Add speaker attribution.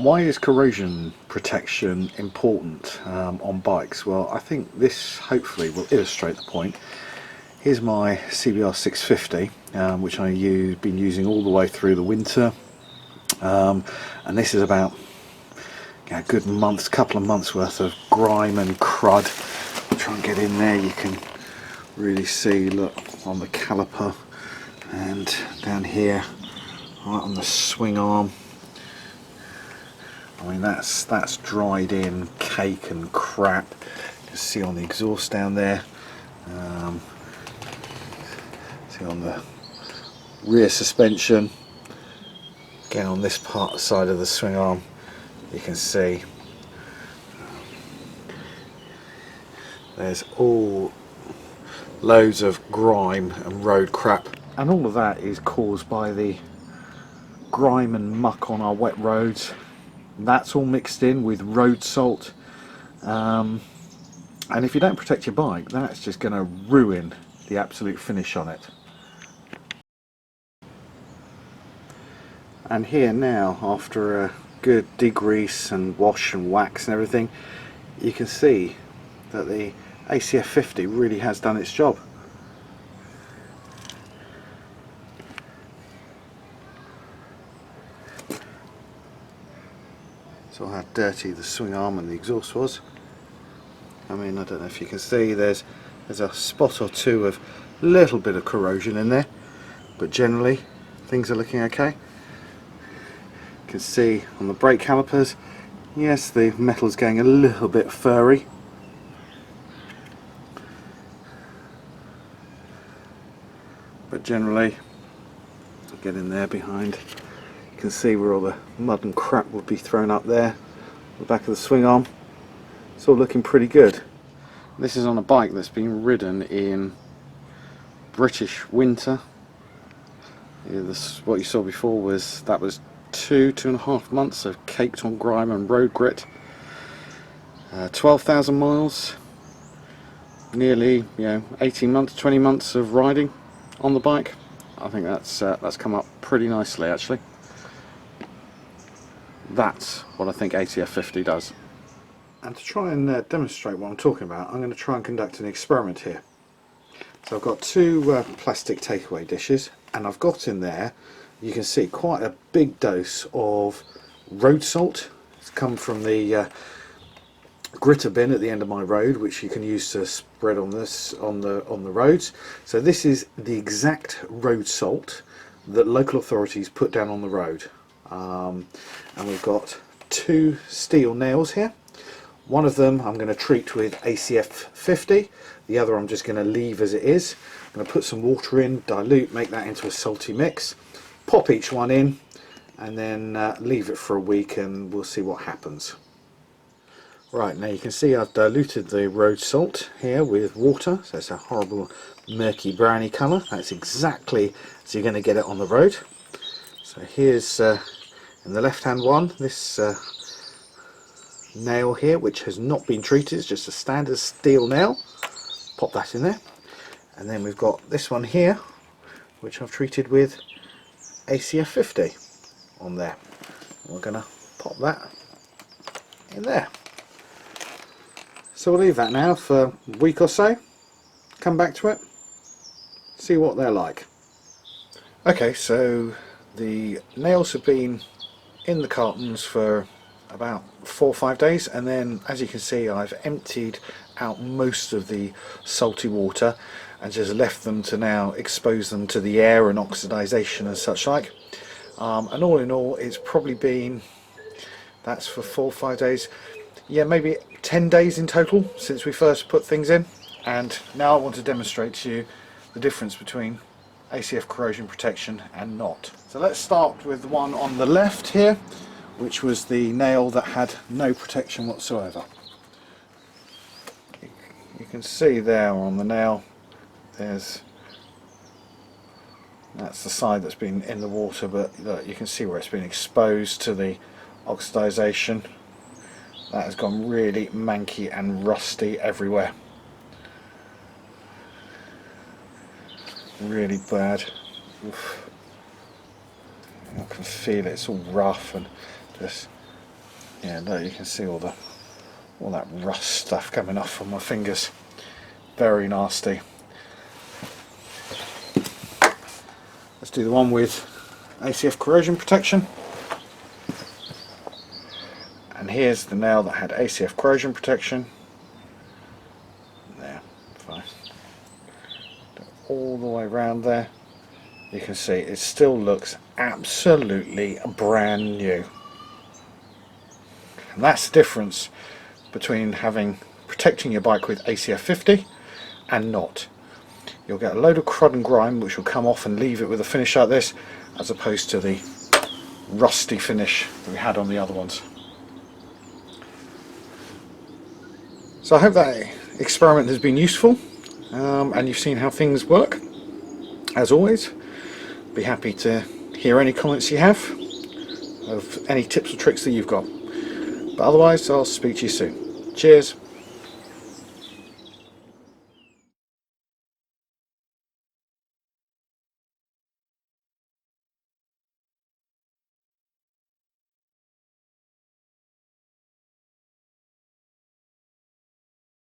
Speaker 1: Why is corrosion protection important on bikes? Well, I think this hopefully will illustrate the point. Here's my CBR 650, which I've been using all the way through the winter, and this is about a good couple of months worth of grime and crud. I'll try and get in there. You can really see, look, on the caliper and down here, right on the swing arm. I mean, that's dried in cake and crap. You can see on the exhaust down there. See on the rear suspension. Again, on this side of the swing arm, you can see there's all loads of grime and road crap, and all of that is caused by the grime and muck on our wet roads. That's all mixed in with road salt, and if you don't protect your bike, that's just going to ruin the absolute finish on it. And here now, after a good degrease and wash and wax and everything, you can see that the ACF-50 really has done its job. So how dirty the swing arm and the exhaust was. I mean, I don't know if you can see, there's a spot or two of a little bit of corrosion in there, but generally things are looking okay. You can see on the brake calipers, yes, the metal's getting a little bit furry. But generally, get in there behind, you can see where all the mud and crap would be thrown up there, the back of the swing arm. It's all looking pretty good. This is on a bike that's been ridden in British winter. Yeah, what you saw before was 2.5 months of caked on grime and road grit. 12,000 miles, nearly 18 months, 20 months of riding on the bike. I think that's come up pretty nicely actually. That's what I think ACF-50 does. And to try and demonstrate what I'm talking about, I'm going to try and conduct an experiment here. So I've got two plastic takeaway dishes, and I've got in there, you can see, quite a big dose of road salt. It's come from the gritter bin at the end of my road, which you can use to spread on the roads. So this is the exact road salt that local authorities put down on the road, and we've got two steel nails here. One of them I'm going to treat with ACF-50, the other I'm just going to leave as it is. I'm going to put some water in, dilute, make that into a salty mix, pop each one in, and then leave it for a week and we'll see what happens. Right, now you can see I've diluted the road salt here with water, so it's a horrible murky browny colour. That's exactly as you're going to get it on the road. So here's in the left hand one, this nail here, which has not been treated, it's just a standard steel nail. Pop that in there, and then we've got this one here, which I've treated with ACF-50 on there. We're going to pop that in there. So we'll leave that now for a week or so, come back to it, see what they're like. Okay, so the nails have been in the cartons for about 4 or 5 days, and then as you can see I've emptied out most of the salty water and just left them to now expose them to the air and oxidization and such like. And all in all, it's probably been, that's for 4 or 5 days, yeah, maybe 10 days in total since we first put things in. And now I want to demonstrate to you the difference between ACF corrosion protection and not. So let's start with the one on the left here, which was the nail that had no protection whatsoever. You can see there on the nail, that's the side that's been in the water, but look, you can see where it's been exposed to the oxidization. That has gone really manky and rusty everywhere. Really bad. Oof. I can feel it, it's all rough and just Yeah, look, you can see all that rust stuff coming off on my fingers. Very nasty. Let's do the one with ACF corrosion protection. And here's the nail that had ACF corrosion protection. There, fine. All the way around there. You can see it still looks absolutely brand new. And that's the difference between protecting your bike with ACF-50 and not. You'll get a load of crud and grime which will come off and leave it with a finish like this, as opposed to the rusty finish that we had on the other ones. So I hope that experiment has been useful, and you've seen how things work. As always, be happy to hear any comments you have of any tips or tricks that you've got. But otherwise, I'll speak to you soon. Cheers.